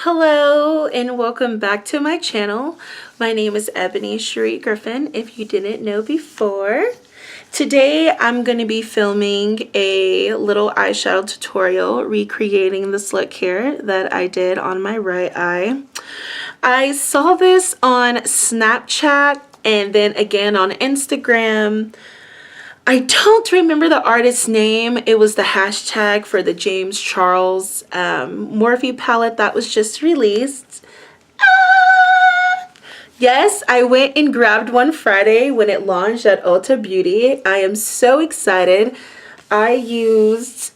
Hello and welcome back to my channel. My name is Ebonysheree Griffin, if you didn't know before. Today I'm going to be filming a little eyeshadow tutorial recreating this look here that I did on my right eye. I saw this on Snapchat and then again on Instagram. I don't remember the artist's name. It was the hashtag for the James Charles Morphe palette that was just released. Yes, I went and grabbed one Friday when it launched at Ulta Beauty. I am so excited. I used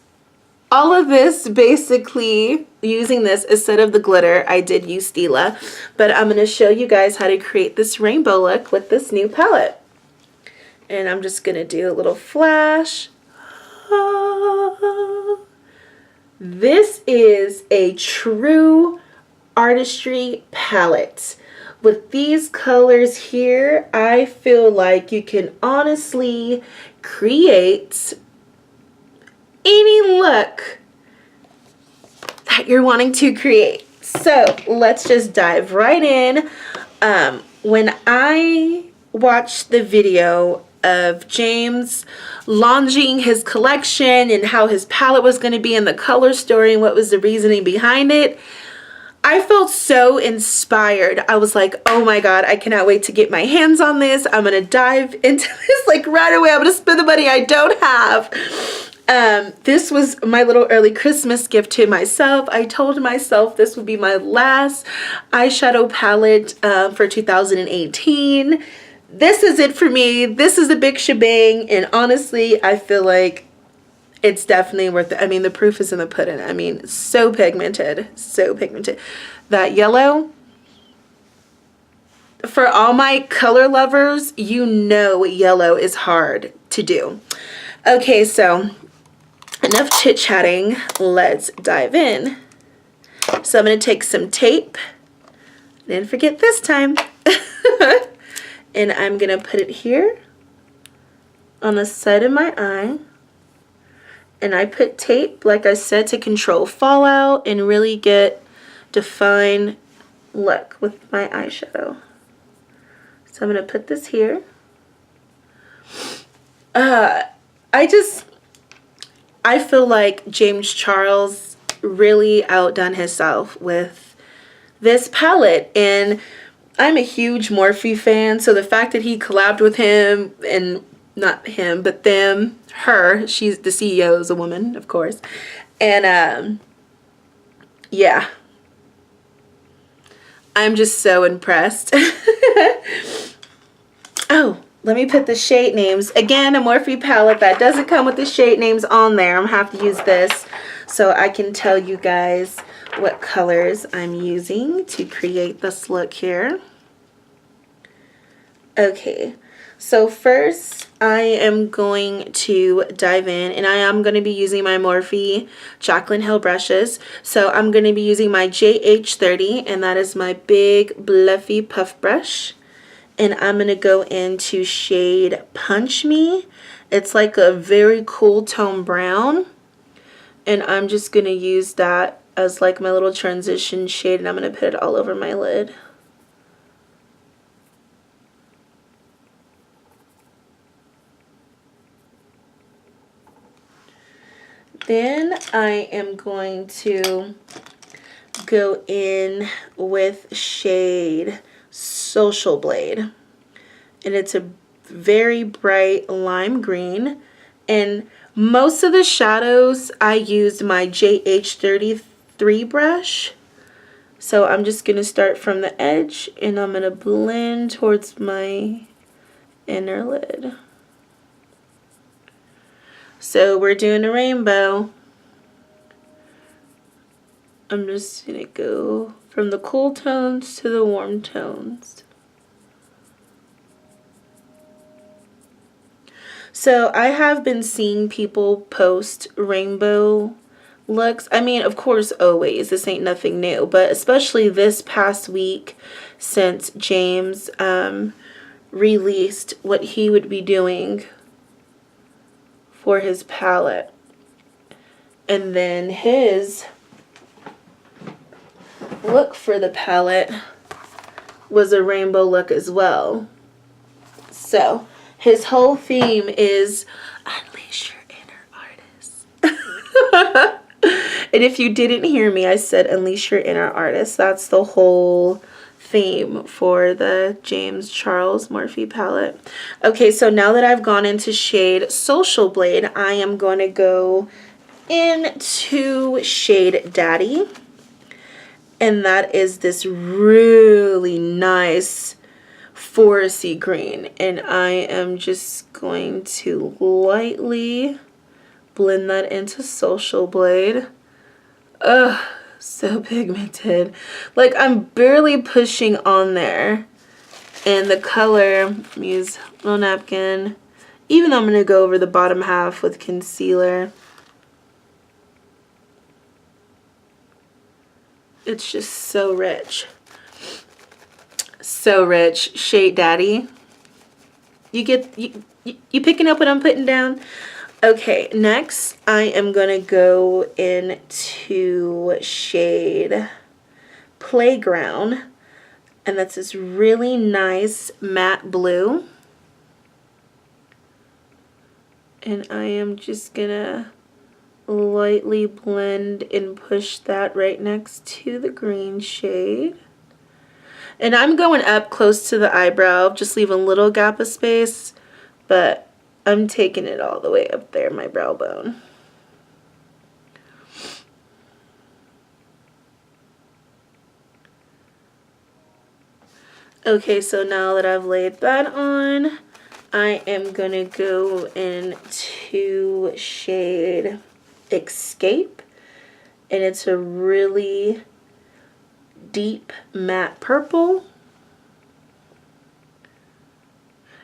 all of this basically using this instead of the glitter. I did use Stila, but I'm going to show you guys how to create this rainbow look with this new palette. And I'm just going to do a little flash. This is a true artistry palette. With these colors here, I feel like you can honestly create any look that you're wanting to create. So let's just dive right in. When I watched the video of James launching his collection and how his palette was going to be in the color story and what was the reasoning behind it, I felt so inspired. I was like, oh my god, I cannot wait to get my hands on this. I'm going to dive into this like right away. I'm going to spend the money I don't have. This was my little early Christmas gift to myself. I told myself this would be my last eyeshadow palette for 2018. This is it for me. This is a big shebang, and honestly, I feel like it's definitely worth it. I mean, the proof is in the pudding. I mean, so pigmented, so pigmented. That yellow, for all my color lovers, you know yellow is hard to do. Okay, so enough chit-chatting. Let's dive in. So I'm going to take some tape. Didn't forget this time. And I'm going to put it here on the side of my eye. And I put tape, like I said, to control fallout and really get defined look with my eyeshadow. So I'm going to put this here. I feel like James Charles really outdone himself with this palette, and I'm a huge Morphe fan, so the fact that he collabed with him, and not him, but them, her, she's the CEO, is a woman, of course, and yeah, I'm just so impressed. Oh, let me put the shade names. Again, a Morphe palette that doesn't come with the shade names on there. I'm gonna have to use this so I can tell you guys what colors I'm using to create this look here. Okay, so first I am going to dive in, and I am going to be using my Morphe Jaclyn Hill brushes. So I'm going to be using my JH30, and that is my big bluffy puff brush. And I'm going to go into shade Punch Me. It's like a very cool tone brown. And I'm just going to use that as like my little transition shade, and I'm going to put it all over my lid. Then I am going to go in with shade Social Blade. And it's a very bright lime green. And most of the shadows I used my JH33 brush. So I'm just going to start from the edge, and I'm going to blend towards my inner lid. So we're doing a rainbow. I'm just going to go from the cool tones to the warm tones. So I have been seeing people post rainbow looks. I mean, of course, always. This ain't nothing new. But especially this past week, since James released what he would be doing for his palette. And then his look for the palette was a rainbow look as well. So his whole theme is unleash your inner artist. And if you didn't hear me, I said unleash your inner artist. That's the whole theme for the CharlesXMorphe palette. Okay, so now that I've gone into shade Social Blade, I am going to go into shade Daddy. And that is this really nice foresty green. And I am just going to lightly blend that into Social Blade. Ugh, so pigmented. Like, I'm barely pushing on there. And the color, let me use a little napkin. Even though I'm going to go over the bottom half with concealer. It's just so rich. So rich. Shade Daddy. You picking up what I'm putting down? Okay, next I am going to go into shade Playground. And that's this really nice matte blue. And I am just going to lightly blend and push that right next to the green shade. And I'm going up close to the eyebrow, just leave a little gap of space, but I'm taking it all the way up there, my brow bone. Okay, so now that I've laid that on, I am going to go into shade Escape. And it's a really deep matte purple.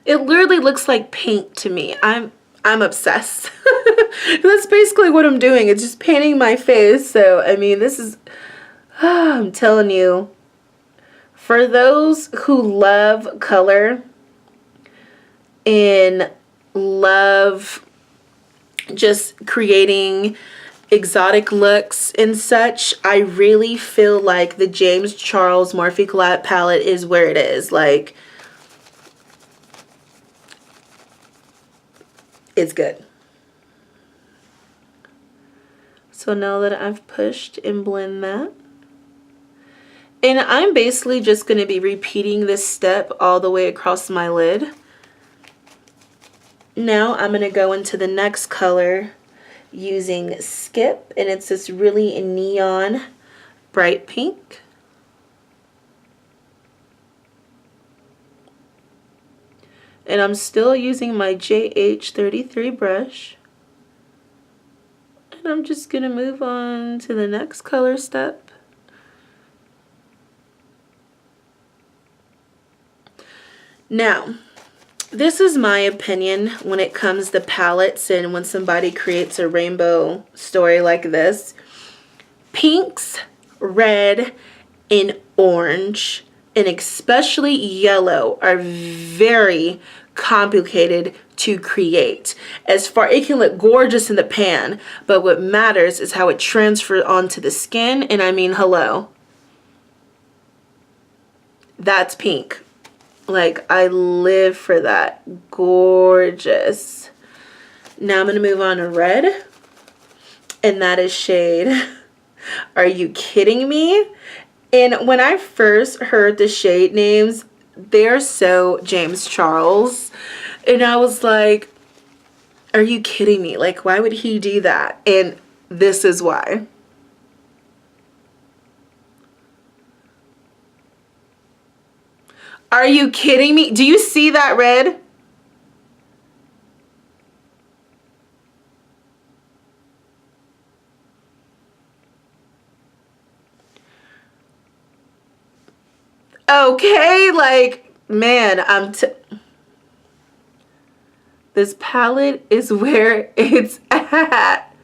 It literally looks like paint to me. I'm obsessed. That's basically what I'm doing. It's just painting my face. So, I mean, this is, I'm telling you, for those who love color and love just creating exotic looks and such, I really feel like the CharlesXMorphe collab palette is where it is. Like, it's good. So now that I've pushed and blend that, and I'm basically just going to be repeating this step all the way across my lid. Now I'm going to go into the next color using Skip, and it's this really neon bright pink. And I'm still using my JH33 brush. And I'm just going to move on to the next color step. Now, this is my opinion when it comes to palettes and when somebody creates a rainbow story like this. Pinks, red, and orange, and especially yellow, are very complicated to create. As far, it can look gorgeous in the pan, but what matters is how it transfers onto the skin. And I mean, hello, that's pink. Like, I live for that. Gorgeous. Now I'm going to move on to red. And that is shade Are You Kidding Me? And when I first heard the shade names, they're so James Charles. And I was like, are you kidding me? Like, why would he do that? And this is why. Are you kidding me? Do you see that red? Okay, like, man, this palette is where it's at.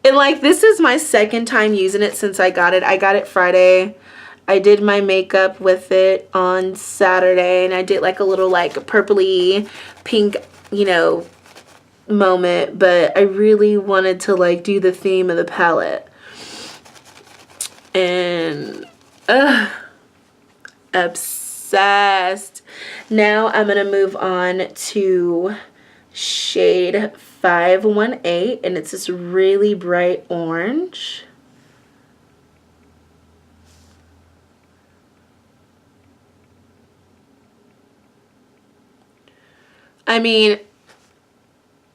And like, this is my second time using it since I got it. I got it Friday. I did my makeup with it on Saturday, and I did like a little like purpley pink, you know, moment, but I really wanted to like do the theme of the palette. And Ugh. Obsessed. Now I'm going to move on to shade 518, and it's this really bright orange. I mean,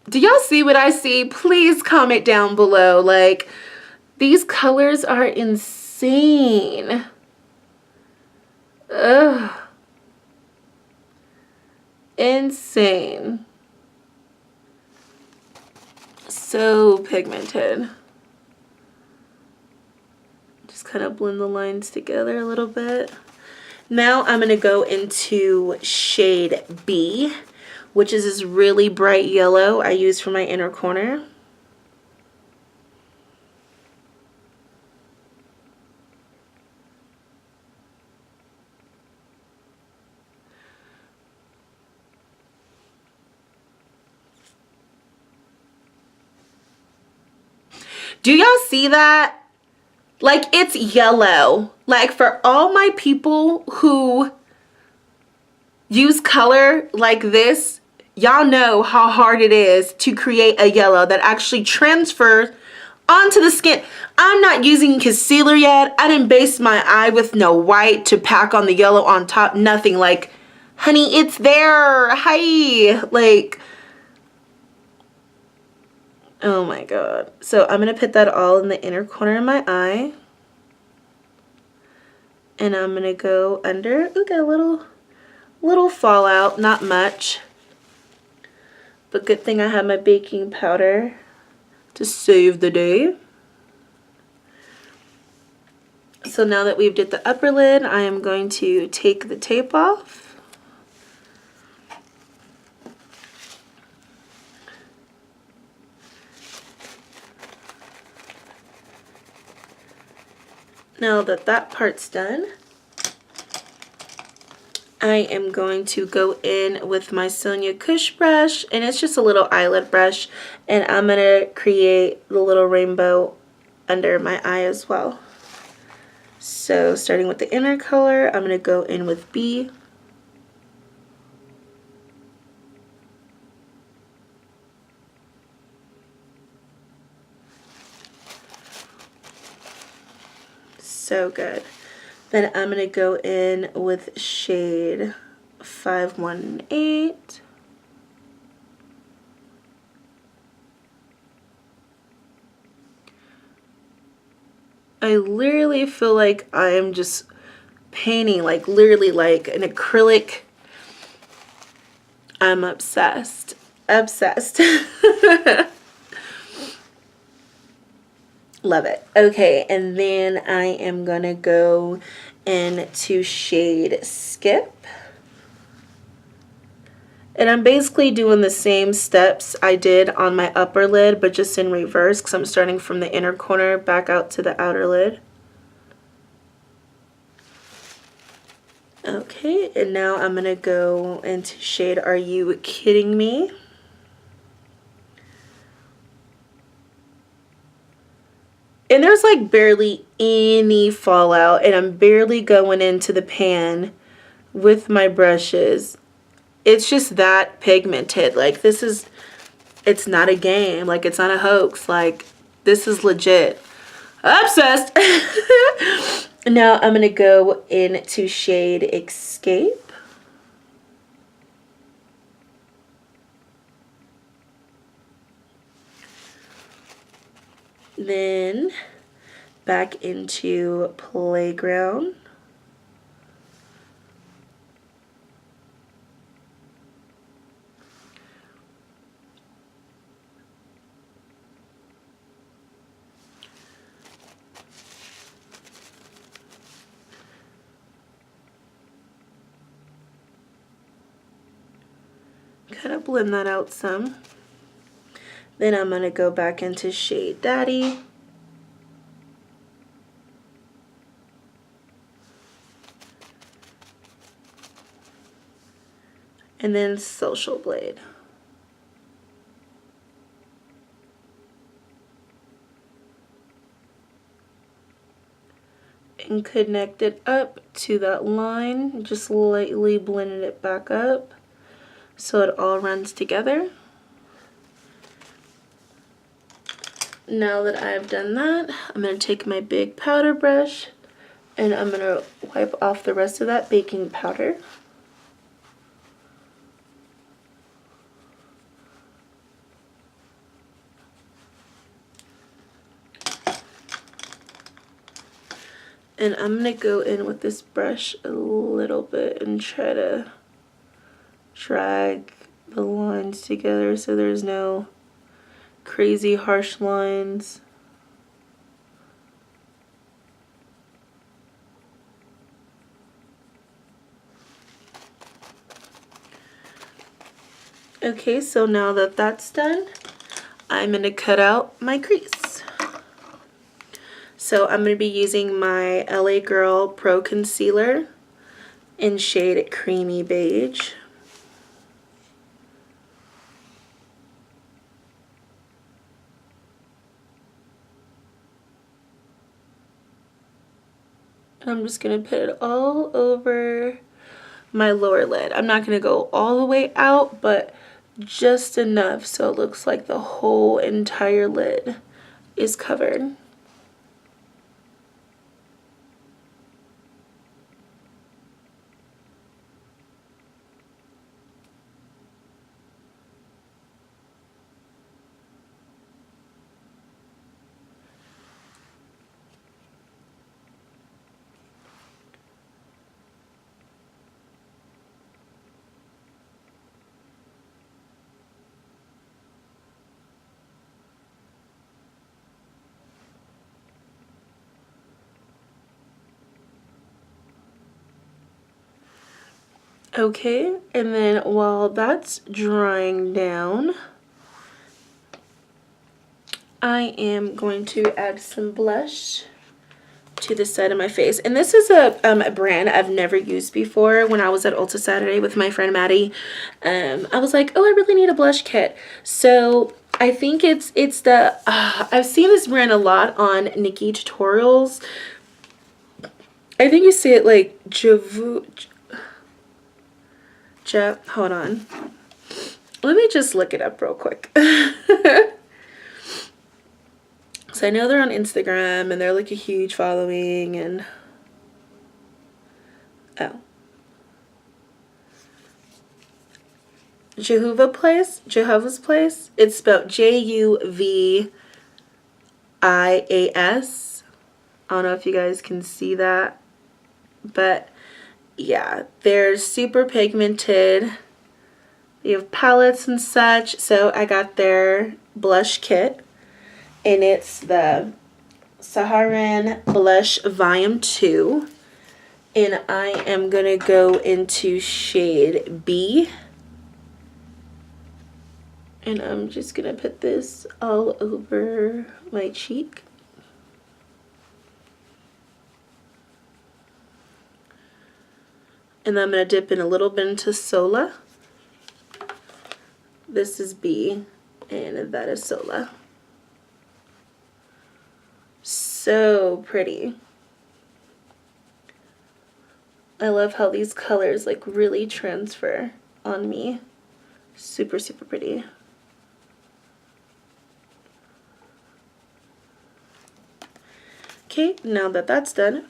do y'all see what I see? Please comment down below. Like, these colors are insane. Ugh. Insane. So pigmented. Just kind of blend the lines together a little bit. Now I'm going to go into shade B, which is this really bright yellow I use for my inner corner. Do y'all see that? Like, it's yellow. Like, for all my people who use color like this, y'all know how hard it is to create a yellow that actually transfers onto the skin. I'm not using concealer yet. I didn't base my eye with no white to pack on the yellow on top. Nothing. Like, honey, it's there. Hi. Like, oh my god. So I'm going to put that all in the inner corner of my eye. And I'm going to go under. Ooh, got a little fallout. Not much. But good thing I have my baking powder to save the day. So now that we've did the upper lid, I am going to take the tape off. Now that that part's done, I am going to go in with my Sonia Kush brush, and it's just a little eyelid brush, and I'm going to create the little rainbow under my eye as well. So starting with the inner color, I'm going to go in with B. So good. Then I'm going to go in with shade 518. I literally feel like I am just painting, like literally like an acrylic. I'm obsessed. Obsessed. Love it. Okay, and then I am gonna go into shade Skip. And I'm basically doing the same steps I did on my upper lid, but just in reverse, because I'm starting from the inner corner back out to the outer lid. Okay, and now I'm gonna go into shade Are You Kidding Me? And there's like barely any fallout, and I'm barely going into the pan with my brushes. It's just that pigmented. Like, this is, it's not a game. Like, it's not a hoax. Like, this is legit. Obsessed. Now I'm going to go into shade Escape. Then back into Playground. Kind of blend that out some. Then I'm going to go back into shade Daddy. And then Social Blade. and connect it up to that line. Just lightly blending it back up so it all runs together. Now that I've done that, I'm going to take my big powder brush and I'm going to wipe off the rest of that baking powder. And I'm going to go in with this brush a little bit and try to drag the lines together so there's no crazy harsh lines. Okay, so now that that's done, I'm going to cut out my crease. So I'm going to be using my LA Girl Pro Concealer in shade Creamy Beige. I'm just going to put it all over my lower lid. I'm not going to go all the way out, but just enough so it looks like the whole entire lid is covered. Okay, and then while that's drying down, I am going to add some blush to the side of my face. And this is a brand I've never used before. When I was at Ulta Saturday with my friend Maddie, I was like, oh, I really need a blush kit. So I think it's the, I've seen this brand a lot on Nikki tutorials. I think you see it like hold on. Let me just look it up real quick. So I know they're on Instagram and they're like a huge following and Jehovah's Place. It's spelled Juvias. I don't know if you guys can see that, but yeah, they're super pigmented. They have palettes and such. So I got their blush kit, and it's the Saharan Blush Volume 2. And I am going to go into shade B. And I'm just going to put this all over my cheek. And then I'm going to dip in a little bit into Sola. This is B, and that is Sola. So pretty. I love how these colors like really transfer on me. Super, super pretty. Okay, now that that's done,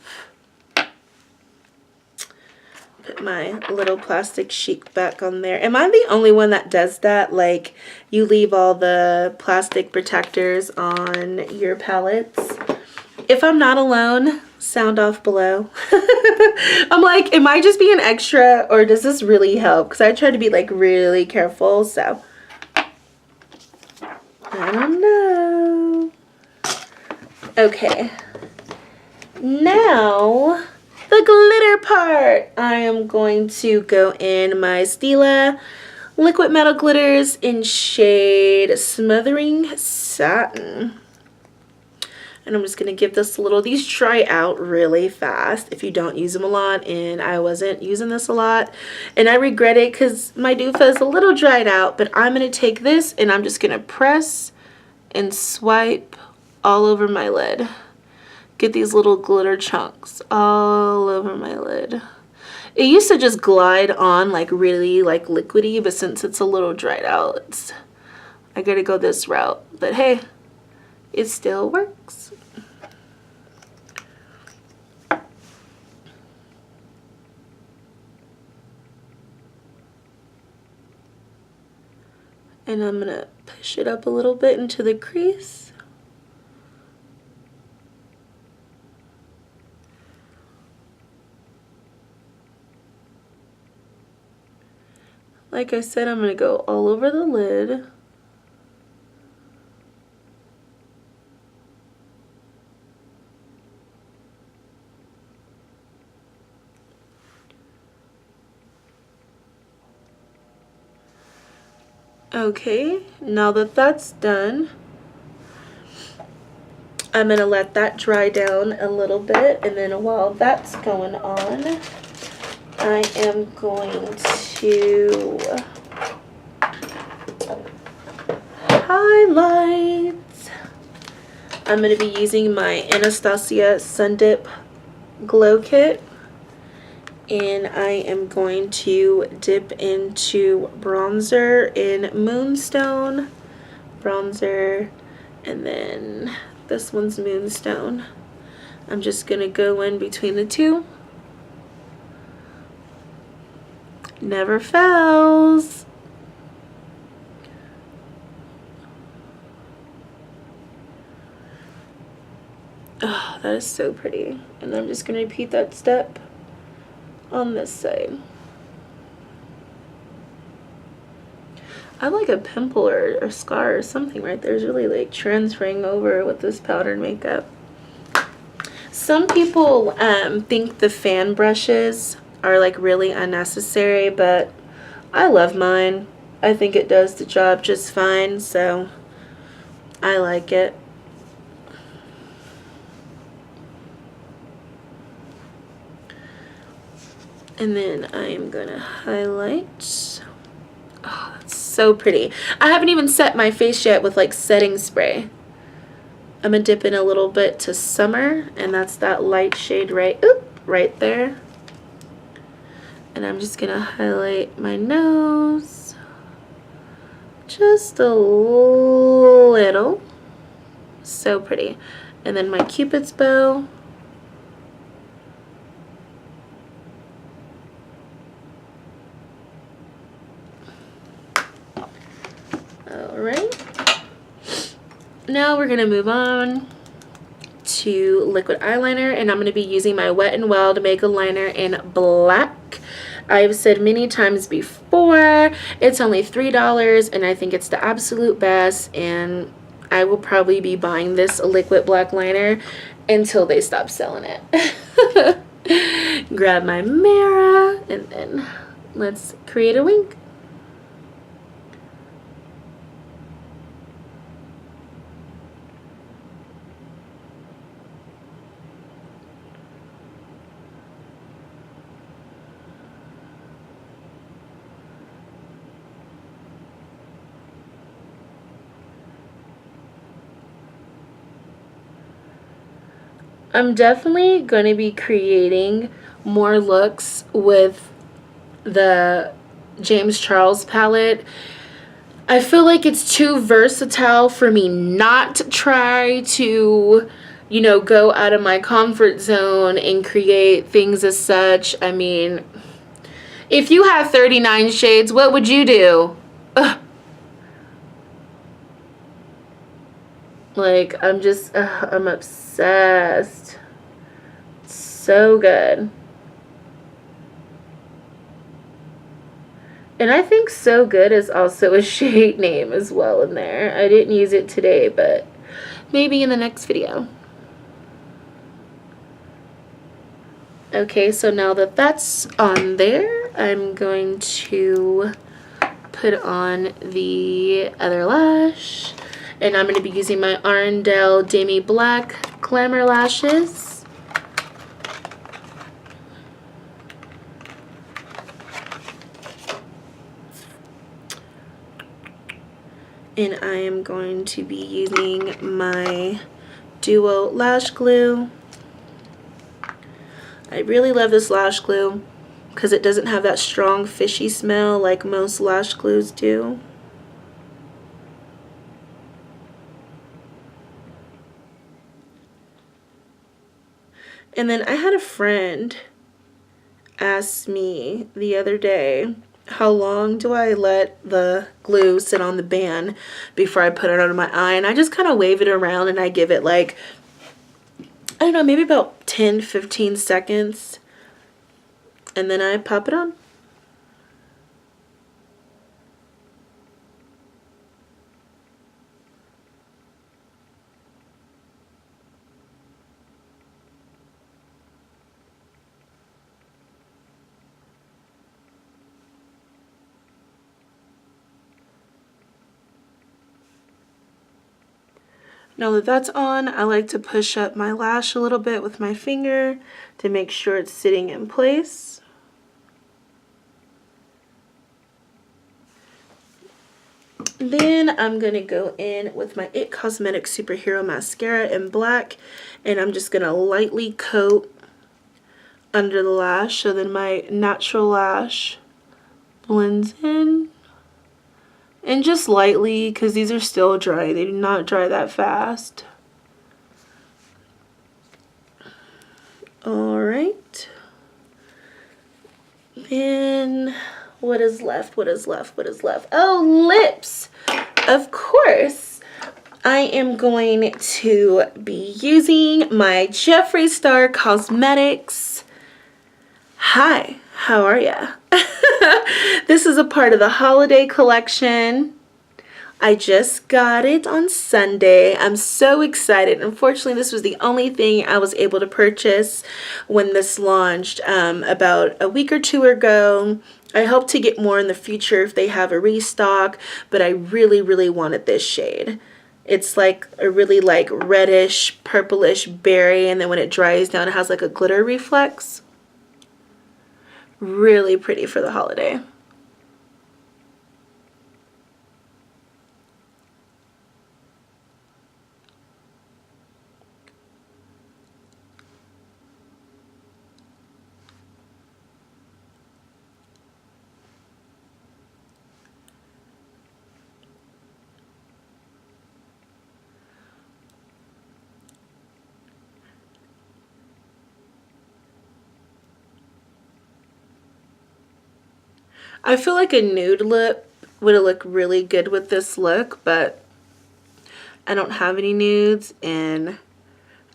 put my little plastic sheet back on there. Am I the only one that does that? Like, you leave all the plastic protectors on your palettes? If I'm not alone, sound off below. I'm like, am I just being extra or does this really help? Because I try to be like really careful, so I don't know. Okay. Now, the glitter part. I am going to go in my Stila Liquid Metal Glitters in shade Smothering Satin. And I'm just going to give this a little, these dry out really fast if you don't use them a lot, and I wasn't using this a lot. And I regret it because my doofah is a little dried out, but I'm going to take this and I'm just going to press and swipe all over my lid. get these little glitter chunks all over my lid. It used to just glide on like really like liquidy, but since it's a little dried out, I gotta go this route. But hey, it still works. And I'm gonna push it up a little bit into the crease. Like I said, I'm gonna go all over the lid. Okay, now that that's done, I'm gonna let that dry down a little bit, and then while that's going on, I am going to highlight. I'm gonna be using my Anastasia Sun Dip Glow Kit. And I am going to dip into bronzer in Moonstone, bronzer, and then this one's Moonstone. I'm just gonna go in between the two. Never fails. Oh, that is so pretty. And I'm just gonna repeat that step on this side. I have like a pimple or scar or something right there. It's really like transferring over with this powdered makeup. Some people think the fan brushes are like really unnecessary, but I love mine. I think it does the job just fine, so I like it. And then I am gonna highlight. Oh, that's so pretty. I haven't even set my face yet with like setting spray. I'm gonna dip in a little bit to Summer, and that's that light shade right there. And I'm just gonna highlight my nose just a little. So pretty. And then my Cupid's bow. Alright, now we're going to move on to liquid eyeliner, and I'm going to be using my Wet n Wild Makeup Liner in black. I've said many times before, it's only $3, and I think it's the absolute best, and I will probably be buying this liquid black liner until they stop selling it. Grab my mirror, and then let's create a wink. I'm definitely going to be creating more looks with the James Charles palette. I feel like it's too versatile for me not to try to, you know, go out of my comfort zone and create things as such. I mean, if you have 39 shades, what would you do? Ugh. Like, I'm obsessed. So good. And I think So Good is also a shade name as well in there. I didn't use it today, but maybe in the next video. Okay, so now that that's on there, I'm going to put on the other lash. And I'm going to be using my Arndale Demi Black Glamour Lashes. And I am going to be using my Duo Lash Glue. I really love this lash glue because it doesn't have that strong fishy smell like most lash glues do. And then I had a friend ask me the other day, how long do I let the glue sit on the band before I put it under my eye? And I just kind of wave it around and I give it like, I don't know, maybe about 10-15 seconds. And then I pop it on. Now that that's on, I like to push up my lash a little bit with my finger to make sure it's sitting in place. Then I'm going to go in with my It Cosmetics Superhero Mascara in black, and I'm just going to lightly coat under the lash so then my natural lash blends in. And just lightly, because these are still dry. They do not dry that fast. Alright. Then, what is left? What is left? What is left? Oh, lips! Of course, I am going to be using my Jeffree Star Cosmetics. Hi, how are ya? This is a part of the holiday collection. I just got it on Sunday. I'm so excited. Unfortunately, this was the only thing I was able to purchase when this launched about a week or two ago. I hope to get more in the future if they have a restock, but I really, really wanted this shade. It's like a really like reddish, purplish berry, and then when it dries down, it has like a glitter reflex. Really pretty for the holiday. I feel like a nude lip would look really good with this look, but I don't have any nudes and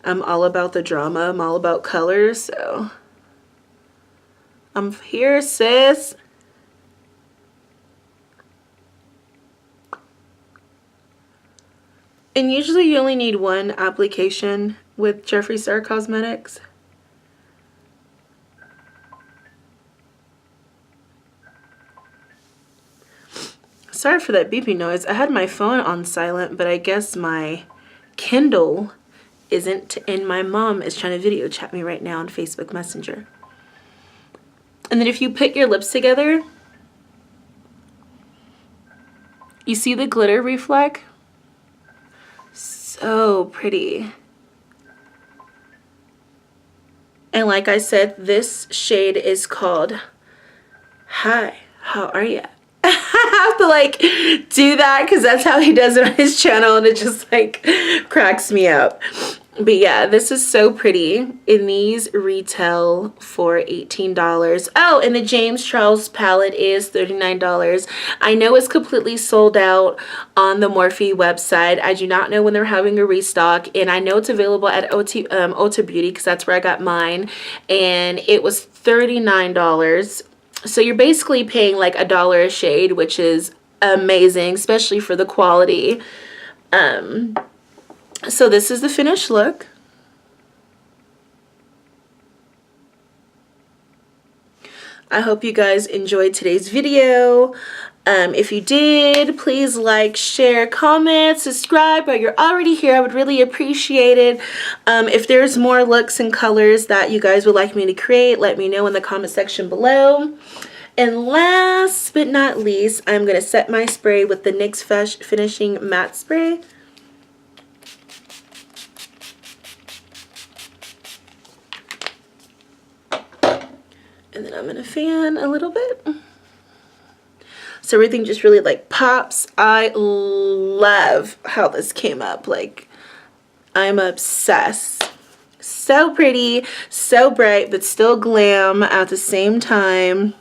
I'm all about the drama. I'm all about colors, so I'm here, sis. And usually you only need one application with Jeffree Star Cosmetics. Sorry for that beeping noise. I had my phone on silent, but I guess my Kindle isn't, and my mom is trying to video chat me right now on Facebook Messenger. And then if you put your lips together, you see the glitter reflect? So pretty. And like I said, this shade is called Hi, how are ya? I have to like do that because that's how he does it on his channel, and it just like cracks me up. But yeah, this is so pretty. And these retail for $18. Oh, and the James Charles palette is $39. I know it's completely sold out on the Morphe website. I do not know when they're having a restock, and I know it's available at Ulta Beauty because that's where I got mine, and it was $39. So you're basically paying like $1 a shade, which is amazing, especially for the quality. So this is the finished look. I hope you guys enjoyed today's video. If you did, please like, share, comment, subscribe. But you're already here, I would really appreciate it. If there's more looks and colors that you guys would like me to create, let me know in the comment section below. And last but not least, I'm going to set my spray with the NYX Finishing Matte Spray. And then I'm gonna fan a little bit. So everything just really like pops. I love how this came up. Like, I'm obsessed. So pretty, so bright, but still glam at the same time.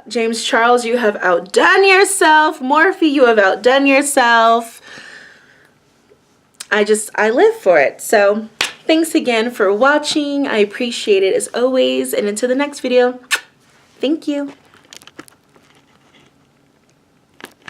James Charles, you have outdone yourself. Morphe, you have outdone yourself. I live for it. So thanks again for watching. I appreciate it as always. And until the next video, thank you.